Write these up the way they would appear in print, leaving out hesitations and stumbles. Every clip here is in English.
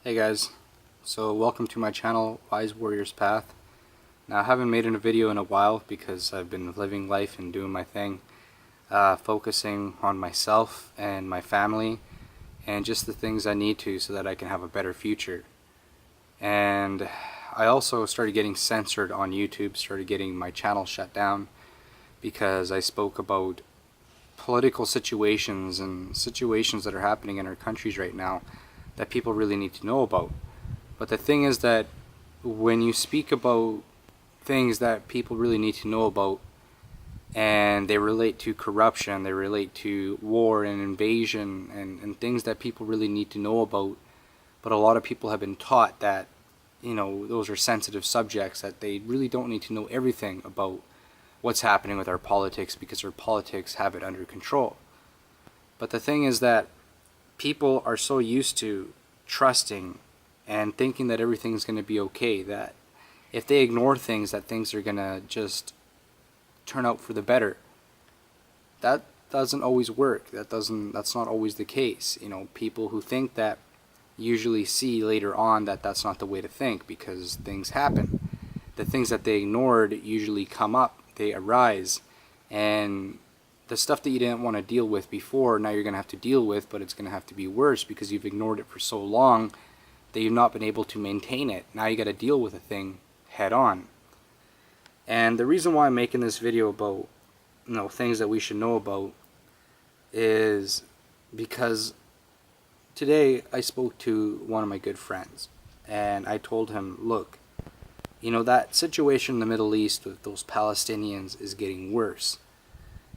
Hey guys, so welcome to my channel, Wise Warrior's Path. Now I haven't made a video in a while because I've been living life and doing my thing, focusing on myself and my family and just the things I need to so that I can have a better future. And I also started getting censored on YouTube, started getting my channel shut down because I spoke about political situations and situations that are happening in our countries right now that people really need to know about. But the thing is that when you speak about things that people really need to know about, and they relate to corruption, they relate to war and invasion and things that people really need to know about, but a lot of people have been taught that, those are sensitive subjects, that they really don't need to know everything about what's happening with our politics because our politics have it under control. But the thing is that people are so used to trusting and thinking that everything's going to be okay, that if they ignore things, that things are going to just turn out for the better. That doesn't always work. That's not always the case. People who think that usually see later on that that's not the way to think, because things happen. The things that they ignored usually come up, they arise, and the stuff that you didn't want to deal with before, now you're going to have to deal with, but it's going to have to be worse because you've ignored it for so long that you've not been able to maintain it. Now you got to deal with a thing head on. And the reason why I'm making this video about things that we should know about is because today I spoke to one of my good friends and I told him, look, that situation in the Middle East with those Palestinians is getting worse.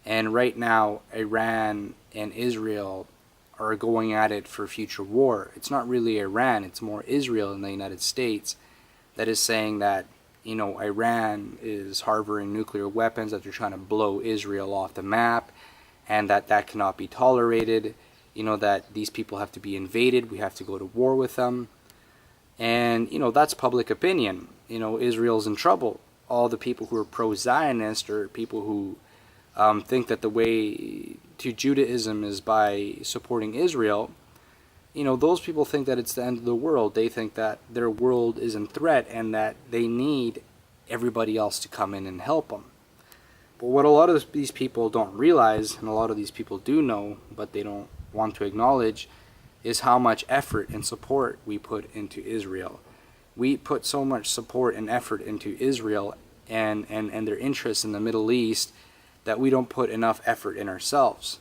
And right now, Iran and Israel are going at it for future war. It's not really Iran, it's more Israel and the United States that is saying that, Iran is harboring nuclear weapons, that they're trying to blow Israel off the map, and that cannot be tolerated, that these people have to be invaded, we have to go to war with them. And, that's public opinion. Israel's in trouble. All the people who are pro-Zionist, or people who think that the way to Judaism is by supporting Israel, those people think that it's the end of the world. They think that their world is in threat and that they need everybody else to come in and help them. But what a lot of these people don't realize, and a lot of these people do know, but they don't want to acknowledge, is how much effort and support we put into Israel. We put so much support and effort into Israel and their interests in the Middle East that we don't put enough effort in ourselves.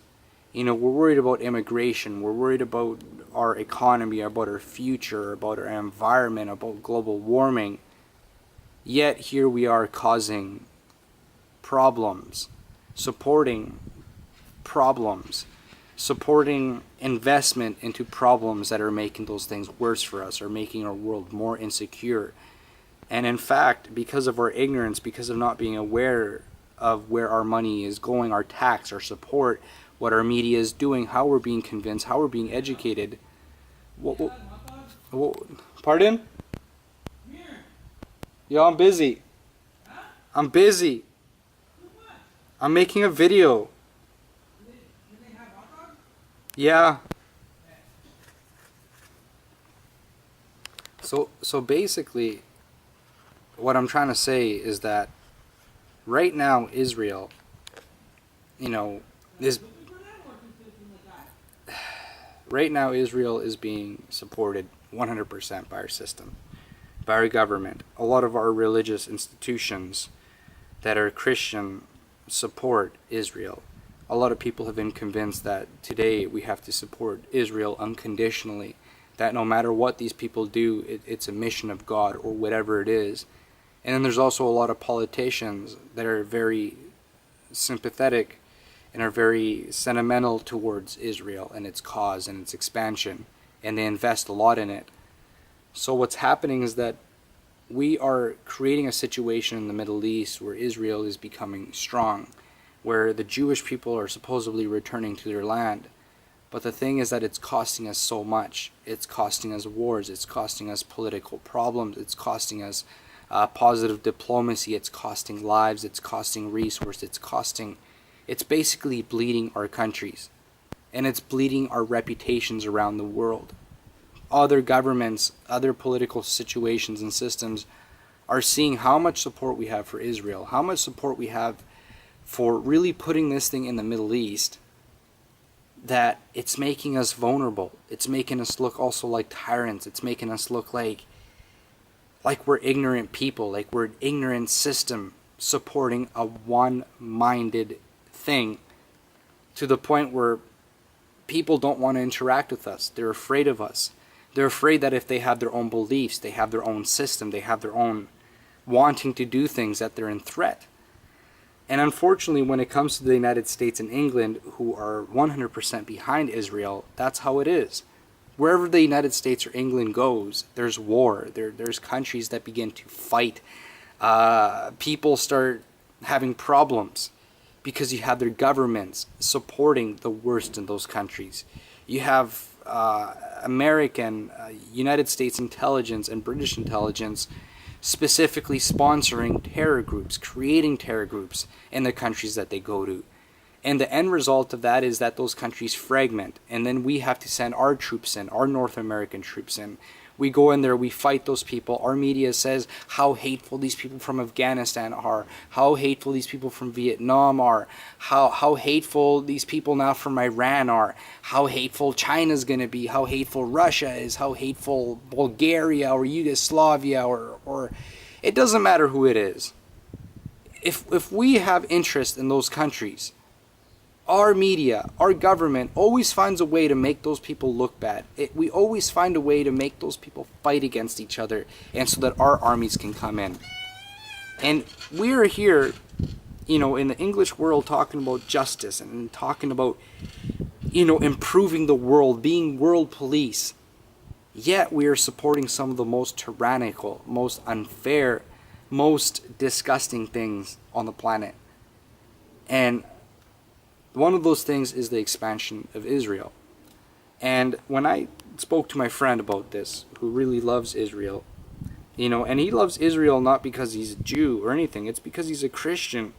We're worried about immigration, we're worried about our economy, about our future, about our environment, about global warming. Yet here we are causing problems, supporting problems, supporting investment into problems that are making those things worse for us, or making our world more insecure. And in fact, because of our ignorance, because of not being aware of where our money is going, our tax, our support, what our media is doing, how we're being convinced, how we're being educated. Pardon? Yo, I'm busy. I'm busy. I'm making a video. Yeah. So basically, what I'm trying to say is that right now Israel, right now Israel is being supported 100% by our system, by our government. A lot of our religious institutions that are Christian support Israel. A lot of people have been convinced that today we have to support Israel unconditionally, that no matter what these people do, it's a mission of God or whatever it is. And then there's also a lot of politicians that are very sympathetic and are very sentimental towards Israel and its cause and its expansion, and they invest a lot in it. So what's happening is that we are creating a situation in the Middle East where Israel is becoming strong, where the Jewish people are supposedly returning to their land. But the thing is that it's costing us so much. It's costing us wars, it's costing us political problems, it's costing us positive diplomacy, it's costing lives, it's costing resources, it's basically bleeding our countries, and it's bleeding our reputations around the world. other governments, other political situations and systems are seeing how much support we have for Israel, how much support we have for really putting this thing in the Middle East, that it's making us vulnerable. It's making us look also like tyrants. It's making us look like we're ignorant people, like we're an ignorant system supporting a one-minded thing, to the point where people don't want to interact with us. They're afraid of us. They're afraid that if they have their own beliefs, they have their own system, they have their own wanting to do things, that they're in threat. And unfortunately, when it comes to the United States and England, who are 100% behind Israel, that's how it is. Wherever the United States or England goes, there's war. There's countries that begin to fight. People start having problems because you have their governments supporting the worst in those countries. You have American, United States intelligence and British intelligence specifically sponsoring terror groups, creating terror groups in the countries that they go to. And the end result of that is that those countries fragment, and then we have to send our troops in, our North American troops in. We go in there, we fight those people. Our media says how hateful these people from Afghanistan are, how hateful these people from Vietnam are, how hateful these people now from Iran are, how hateful China's going to be, how hateful Russia is, how hateful Bulgaria or Yugoslavia or it doesn't matter who it is. If we have interest in those countries, our media, our government always finds a way to make those people look bad. We always find a way to make those people fight against each other, and so that our armies can come in. And we are here, in the English world, talking about justice and talking about, improving the world, being world police. Yet we are supporting some of the most tyrannical, most unfair, most disgusting things on the planet. And one of those things is the expansion of Israel. And when I spoke to my friend about this, who really loves Israel, and he loves Israel not because he's a Jew or anything, it's because he's a Christian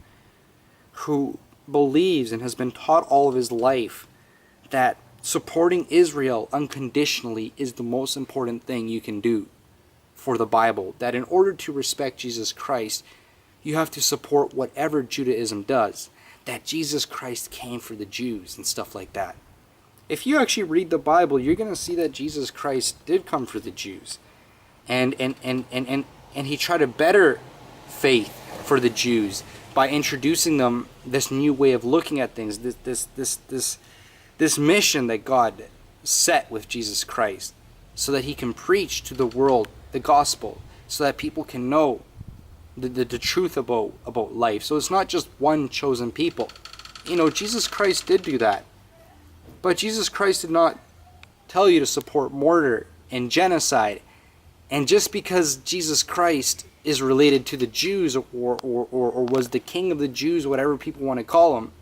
who believes and has been taught all of his life that supporting Israel unconditionally is the most important thing you can do for the Bible. That in order to respect Jesus Christ, you have to support whatever Judaism does. That Jesus Christ came for the Jews and stuff like that. If you actually read the Bible, you're going to see that Jesus Christ did come for the Jews. And he tried to better faith for the Jews by introducing them this new way of looking at things, this mission that God set with Jesus Christ, so that he can preach to the world the gospel, so that people can know the truth about life. So it's not just one chosen people. Jesus Christ did do that. But Jesus Christ did not tell you to support murder and genocide. And just because Jesus Christ is related to the Jews or was the king of the Jews, whatever people want to call him,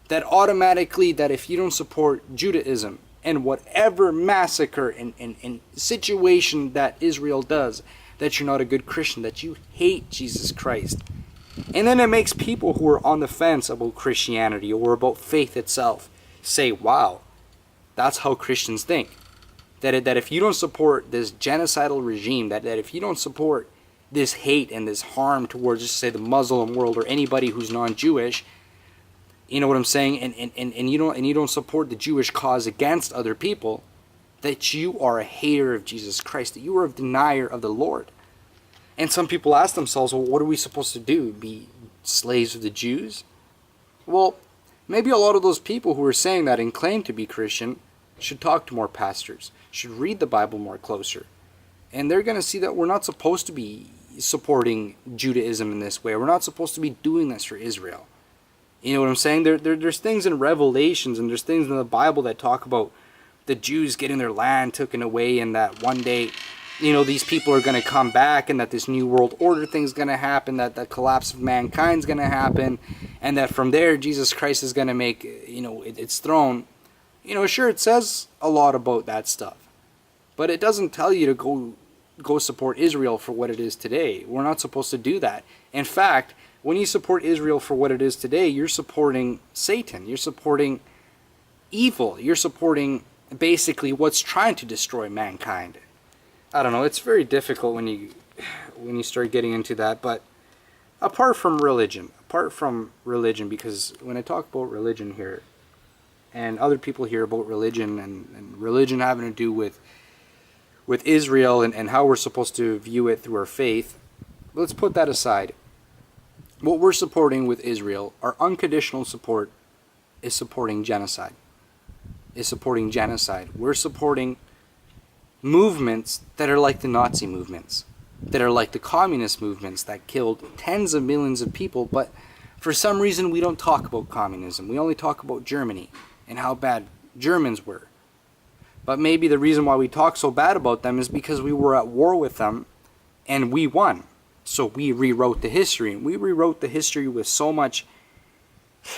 that automatically, that if you don't support Judaism and whatever massacre and situation that Israel does, that you're not a good Christian, that you hate Jesus Christ. And then it makes people who are on the fence about Christianity or about faith itself say, wow, that's how Christians think. That if you don't support this genocidal regime, that if you don't support this hate and this harm towards, just say, the Muslim world or anybody who's non-Jewish, you know what I'm saying, and you don't support the Jewish cause against other people, that you are a hater of Jesus Christ, that you are a denier of the Lord. And some people ask themselves, well, what are we supposed to do? Be slaves of the Jews? Well, maybe a lot of those people who are saying that and claim to be Christian should talk to more pastors, should read the Bible more closer. And they're going to see that we're not supposed to be supporting Judaism in this way. We're not supposed to be doing this for Israel. You know what I'm saying? There's things in Revelations and there's things in the Bible that talk about the Jews getting their land taken away, and that one day, these people are going to come back, and that this new world order thing's going to happen, that the collapse of mankind's going to happen, and that from there Jesus Christ is going to make, its throne. Sure, it says a lot about that stuff, but it doesn't tell you to go support Israel for what it is today. We're not supposed to do that. In fact, when you support Israel for what it is today, you're supporting Satan. You're supporting evil. You're supporting basically what's trying to destroy mankind. I don't know, it's very difficult when you start getting into that, but apart from religion, because when I talk about religion here, and other people hear about religion, and religion having to do with Israel and how we're supposed to view it through our faith, let's put that aside. What we're supporting with Israel, our unconditional support, is supporting genocide. We're supporting movements that are like the Nazi movements, that are like the communist movements that killed tens of millions of people, but for some reason we don't talk about communism. We only talk about Germany and how bad Germans were. But maybe the reason why we talk so bad about them is because we were at war with them and we won. So we rewrote the history, and we rewrote the history with so much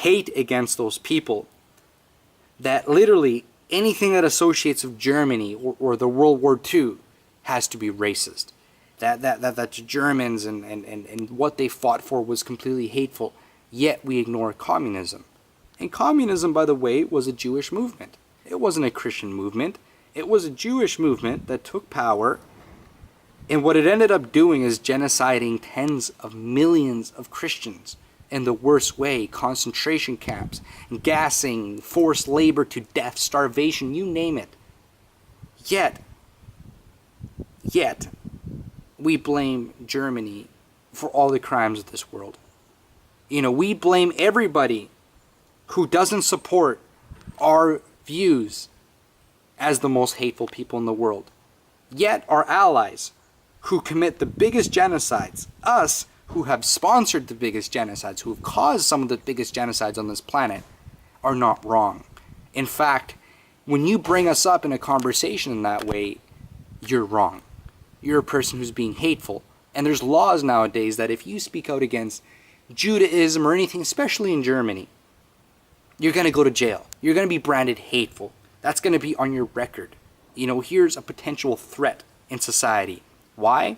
hate against those people that literally anything that associates with Germany or the World War II has to be racist. That the Germans and what they fought for was completely hateful, yet we ignore communism. And communism, by the way, was a Jewish movement. It wasn't a Christian movement. It was a Jewish movement that took power, and what it ended up doing is genociding tens of millions of Christians in the worst way. Concentration camps, gassing, forced labor to death, starvation, you name it. Yet, we blame Germany for all the crimes of this world. We blame everybody who doesn't support our views as the most hateful people in the world. Yet our allies, who commit the biggest genocides, us who have sponsored the biggest genocides, who have caused some of the biggest genocides on this planet, are not wrong. In fact, when you bring us up in a conversation in that way, you're wrong. You're a person who's being hateful. And there's laws nowadays that if you speak out against Judaism or anything, especially in Germany, you're going to go to jail. You're going to be branded hateful. That's going to be on your record. Here's a potential threat in society. Why?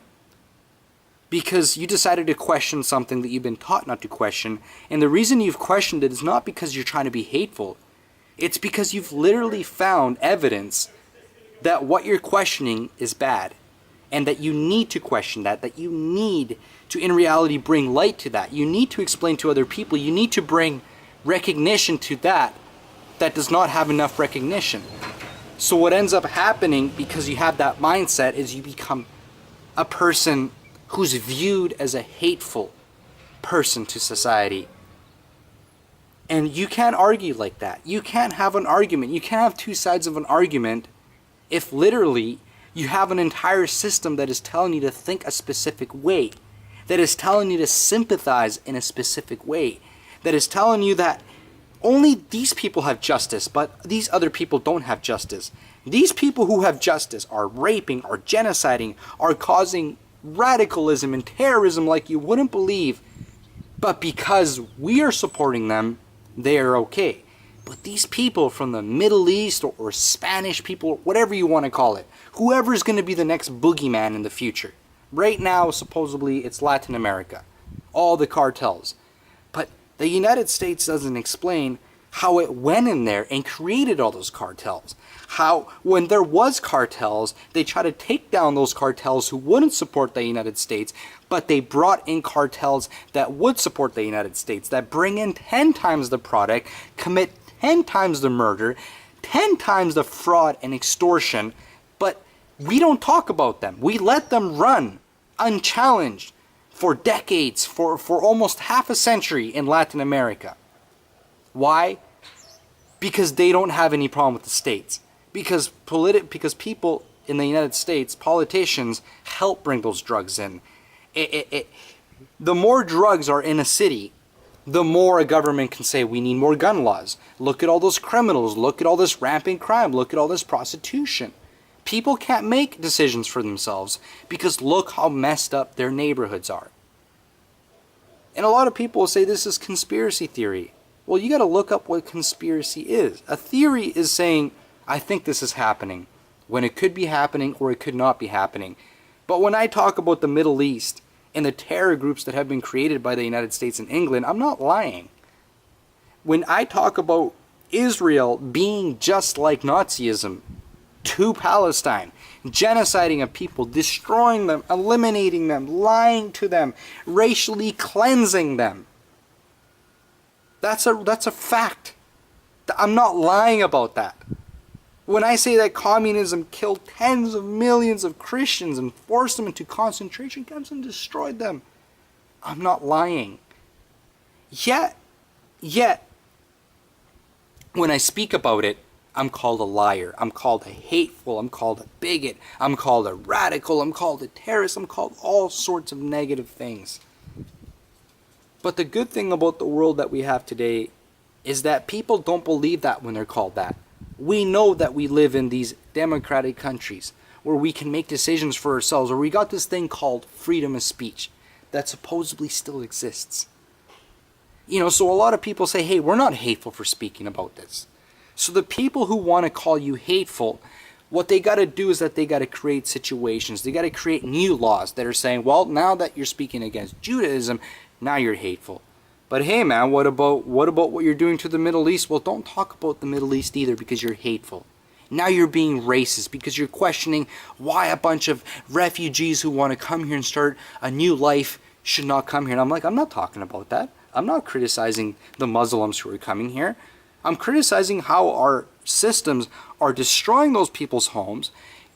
Because you decided to question something that you've been taught not to question, and the reason you've questioned it is not because you're trying to be hateful. It's because you've literally found evidence that what you're questioning is bad, and that you need to question that you need to, in reality, bring light to that. You need to explain to other people. You need to bring recognition to that does not have enough recognition. So what ends up happening, because you have that mindset, is you become a person who's viewed as a hateful person to society. And you can't argue like that. You can't have an argument. You can't have two sides of an argument if literally you have an entire system that is telling you to think a specific way, that is telling you to sympathize in a specific way, that is telling you that only these people have justice, but these other people don't have justice. These people who have justice are raping, are genociding, are causing radicalism and terrorism like you wouldn't believe. But because we are supporting them, they are okay. But these people from the Middle East or Spanish people, whatever you want to call it, whoever is going to be the next boogeyman in the future. Right now, supposedly, it's Latin America. All the cartels. But the United States doesn't explain how it went in there and created all those cartels. How, when there was cartels, they try to take down those cartels who wouldn't support the United States, but they brought in cartels that would support the United States, that bring in 10 times the product, commit 10 times the murder, 10 times the fraud and extortion, but we don't talk about them. We let them run unchallenged for decades, for almost half a century in Latin America. Why? Because they don't have any problem with the states. Because people in the United States, politicians, help bring those drugs in. The more drugs are in a city, the more a government can say, we need more gun laws. Look at all those criminals. Look at all this rampant crime. Look at all this prostitution. People can't make decisions for themselves because look how messed up their neighborhoods are. And a lot of people will say this is conspiracy theory. Well, you got to look up what conspiracy is. A theory is saying, I think this is happening, when it could be happening or it could not be happening. But when I talk about the Middle East and the terror groups that have been created by the United States and England, I'm not lying. When I talk about Israel being just like Nazism to Palestine, genociding of people, destroying them, eliminating them, lying to them, racially cleansing them. That's a fact. I'm not lying about that. When I say that communism killed tens of millions of Christians and forced them into concentration camps and destroyed them, I'm not lying. Yet, when I speak about it, I'm called a liar. I'm called a hateful. I'm called a bigot. I'm called a radical. I'm called a terrorist. I'm called all sorts of negative things. But the good thing about the world that we have today is that people don't believe that when they're called that. We know that we live in these democratic countries where we can make decisions for ourselves, where we got this thing called freedom of speech that supposedly still exists. You know, so a lot of people say, hey, we're not hateful for speaking about this. So the people who want to call you hateful, what they got to do is that they got to create situations. They got to create new laws that are saying, well, now that you're speaking against Judaism, now you're hateful. But hey, man, what about what you're doing to the Middle East? Well, don't talk about the Middle East either because you're hateful. Now you're being racist because you're questioning why a bunch of refugees who want to come here and start a new life should not come here. And I'm like, I'm not talking about that. I'm not criticizing the Muslims who are coming here. I'm criticizing how our systems are destroying those people's homes,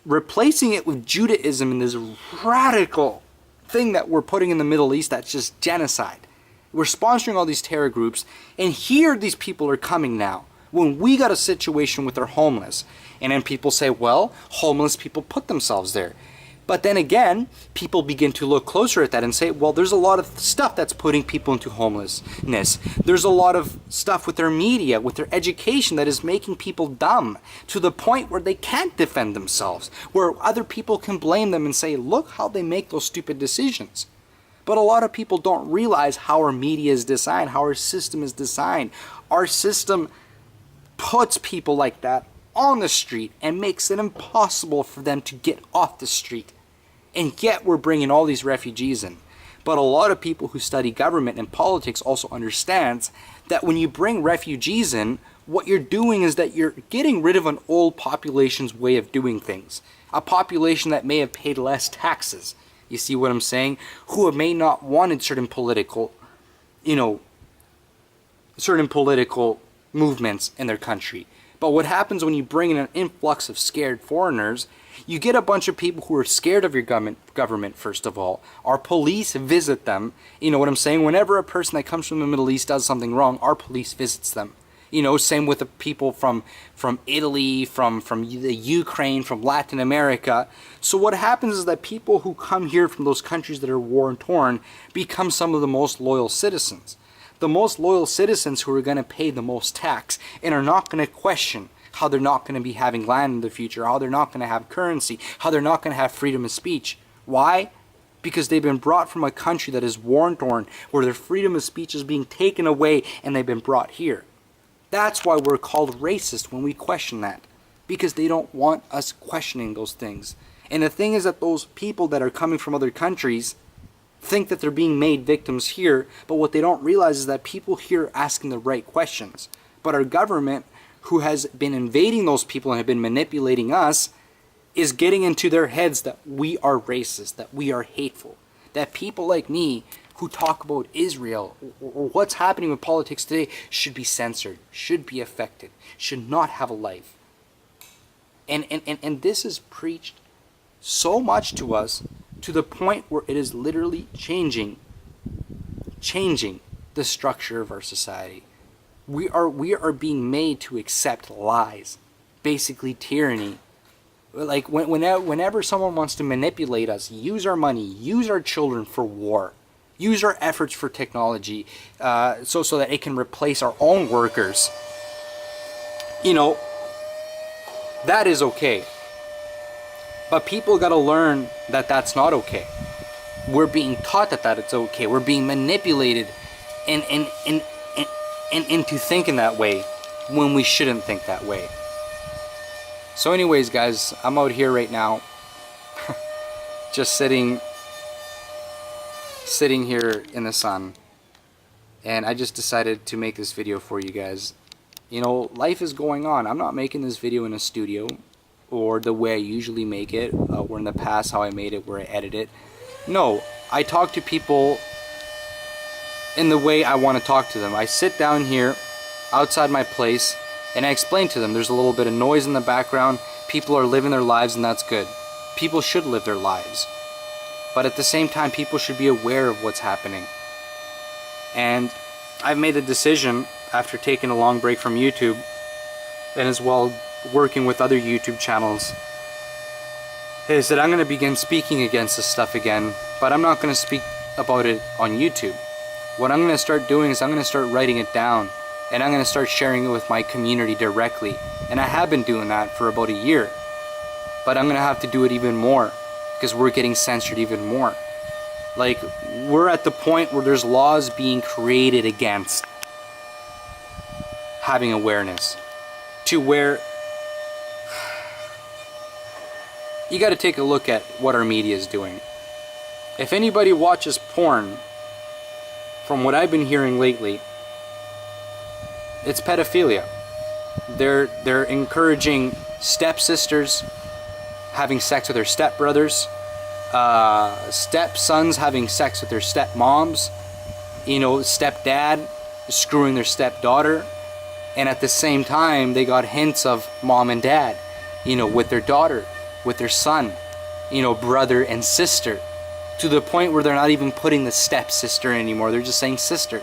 replacing it with Judaism and this radical thing that we're putting in the Middle East that's just genocide. We're sponsoring all these terror groups, and here these people are coming now. When we got a situation with our homeless, and then people say, well, homeless people put themselves there. But then again, people begin to look closer at that and say, well, there's a lot of stuff that's putting people into homelessness. There's a lot of stuff with their media, with their education that is making people dumb to the point where they can't defend themselves, where other people can blame them and say, look how they make those stupid decisions. But a lot of people don't realize how our media is designed, how our system is designed. Our system puts people like that on the street and makes it impossible for them to get off the street. And yet we're bringing all these refugees in. But a lot of people who study government and politics also understands that when you bring refugees in, what you're doing is that you're getting rid of an old population's way of doing things. A population that may have paid less taxes. You see what I'm saying? Who may not wanted certain political movements in their country. But what happens when you bring in an influx of scared foreigners, you get a bunch of people who are scared of your government, first of all. Our police visit them. You know what I'm saying? Whenever a person that comes from the Middle East does something wrong, our police visits them. You know, same with the people from Italy, from the Ukraine, from Latin America. So what happens is that people who come here from those countries that are war-torn become some of the most loyal citizens. The most loyal citizens who are going to pay the most tax and are not going to question how they're not going to be having land in the future, how they're not going to have currency, how they're not going to have freedom of speech. Why? Because they've been brought from a country that is war-torn, where their freedom of speech is being taken away and they've been brought here. That's why we're called racist when we question that. Because they don't want us questioning those things. And the thing is that those people that are coming from other countries think that they're being made victims here, but what they don't realize is that people here are asking the right questions. But our government, who has been invading those people and have been manipulating us, is getting into their heads that we are racist, that we are hateful, that people like me who talk about Israel or what's happening with politics today should be censored, should be affected, should not have a life. And this is preached so much to us to the point where it is literally changing the structure of our society. We are being made to accept lies, basically tyranny. Like whenever someone wants to manipulate us, use our money, use our children for war, use our efforts for technology, so that it can replace our own workers, you know, that is okay. But people got to learn that that's not okay. We're being taught that it's okay. We're being manipulated into thinking that way when we shouldn't think that way. So anyways, guys, I'm out here right now just sitting here in the sun, and I just decided to make this video for you guys You know, life is going on. I'm not making this video in a studio or the way I usually make it, or in the past how I made it where I edit it. No, I talk to people in the way I want to talk to them. I sit down here outside my place and I explain to them there's a little bit of noise in the background. People are living their lives, and that's good. People should live their lives. But at the same time, people should be aware of what's happening. And I've made a decision after taking a long break from YouTube, and as well working with other YouTube channels, is that I'm going to begin speaking against this stuff again, but I'm not going to speak about it on YouTube. What I'm going to start doing is I'm going to start writing it down, and I'm going to start sharing it with my community directly. And I have been doing that for about a year, but I'm going to have to do it even more because we're getting censored even more. Like, we're at the point where there's laws being created against having awareness, to where you got to take a look at what our media is doing. If anybody watches porn, from what I've been hearing lately, it's pedophilia. They're encouraging stepsisters having sex with their stepbrothers, stepsons having sex with their stepmoms, you know, stepdad screwing their stepdaughter, and at the same time they got hints of mom and dad, you know, with their daughter, with their son, you know, brother and sister, to the point where they're not even putting the stepsister anymore, they're just saying sister.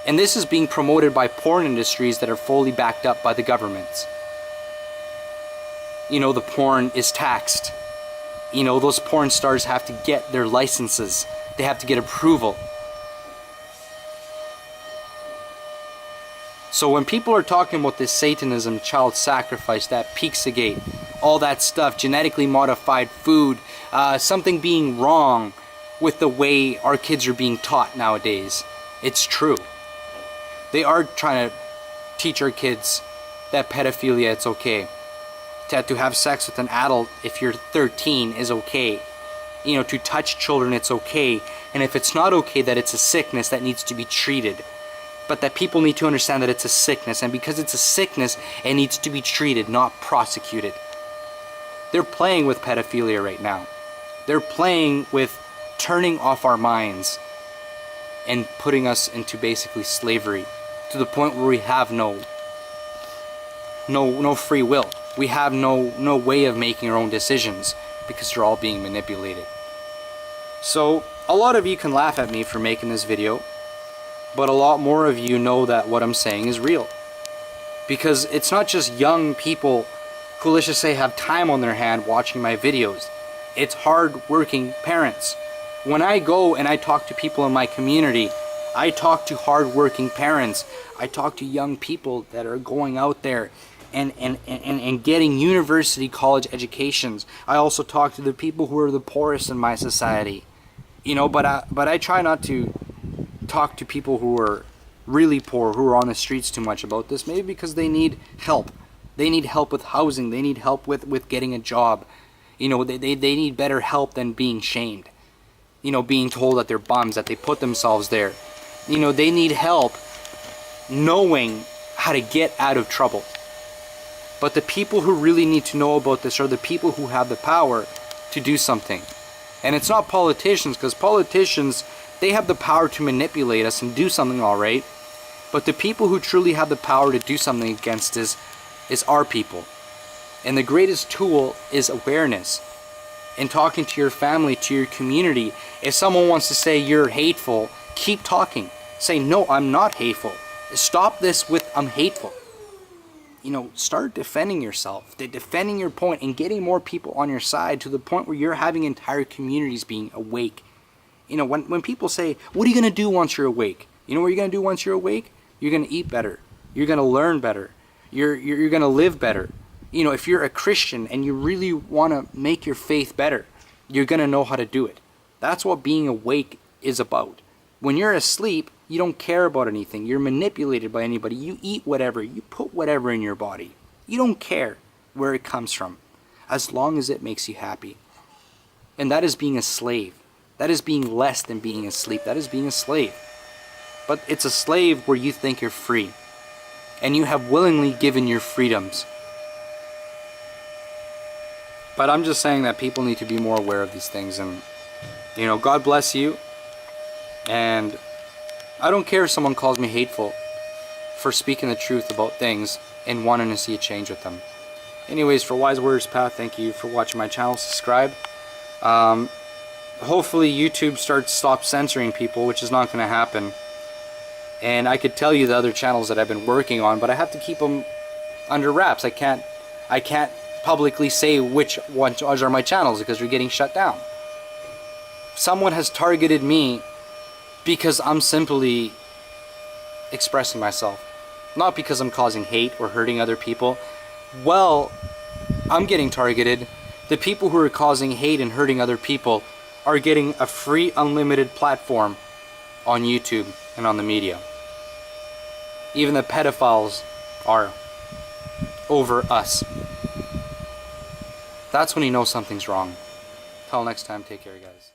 And this is being promoted by porn industries that are fully backed up by the governments. You know, the porn is taxed. You know, those porn stars have to get their licenses. They have to get approval. So when people are talking about this Satanism, child sacrifice, that Pizzagate, all that stuff, genetically modified food, something being wrong with the way our kids are being taught nowadays, it's true. They are trying to teach our kids that pedophilia, it's okay. To have sex with an adult if you're 13 is okay. You know, to touch children, it's okay. And if it's not okay, that it's a sickness that needs to be treated. But that people need to understand that it's a sickness, and because it's a sickness, it needs to be treated, not prosecuted. They're playing with pedophilia right now. They're playing with turning off our minds and putting us into basically slavery, to the point where we have no free will. We have no way of making our own decisions because they're all being manipulated. So a lot of you can laugh at me for making this video, but a lot more of you know that what I'm saying is real. Because it's not just young people who, let's just say, have time on their hand watching my videos. It's hard-working parents. When I go and I talk to people in my community, I talk to hard-working parents. I talk to young people that are going out there and getting university college educations. I also talk to the people who are the poorest in my society. You know, but I try not to talk to people who are really poor, who are on the streets too much about this, maybe because they need help. They need help with housing. They need help with getting a job. You know, they need better help than being shamed. You know, being told that they're bums, that they put themselves there. You know, they need help knowing how to get out of trouble. But the people who really need to know about this are the people who have the power to do something. And it's not politicians, because politicians, they have the power to manipulate us and do something alright. But the people who truly have the power to do something against us is our people. And the greatest tool is awareness. And talking to your family, to your community. If someone wants to say you're hateful, keep talking. Say, no, I'm not hateful. Stop this with, I'm hateful. You know, start defending yourself, defending your point, and getting more people on your side to the point where you're having entire communities being awake. You know, when people say, what are you going to do once you're awake? You know what you're going to do once you're awake? You're going to eat better. You're going to learn better. You're going to live better. You know, if you're a Christian and you really want to make your faith better, you're going to know how to do it. That's what being awake is about. When you're asleep, you don't care about anything. You're manipulated by anybody. You eat whatever. You put whatever in your body. You don't care where it comes from, as long as it makes you happy. And that is being a slave. That is being less than being asleep. That is being a slave. But it's a slave where you think you're free. and you have willingly given your freedoms. But I'm just saying that people need to be more aware of these things, and you know, God bless you. And I don't care if someone calls me hateful for speaking the truth about things and wanting to see a change with them. Anyways, for Wise Warriors Path, thank you for watching my channel. Subscribe. Hopefully YouTube stops censoring people, which is not going to happen. And I could tell you the other channels that I've been working on, but I have to keep them under wraps. I can't publicly say which ones are my channels because they're getting shut down. Someone has targeted me because I'm simply expressing myself, not because I'm causing hate or hurting other people. Well, I'm getting targeted. The people who are causing hate and hurting other people are getting a free unlimited platform on YouTube and on the media. Even the pedophiles are over us. That's when you know something's wrong. Till next time, take care, guys.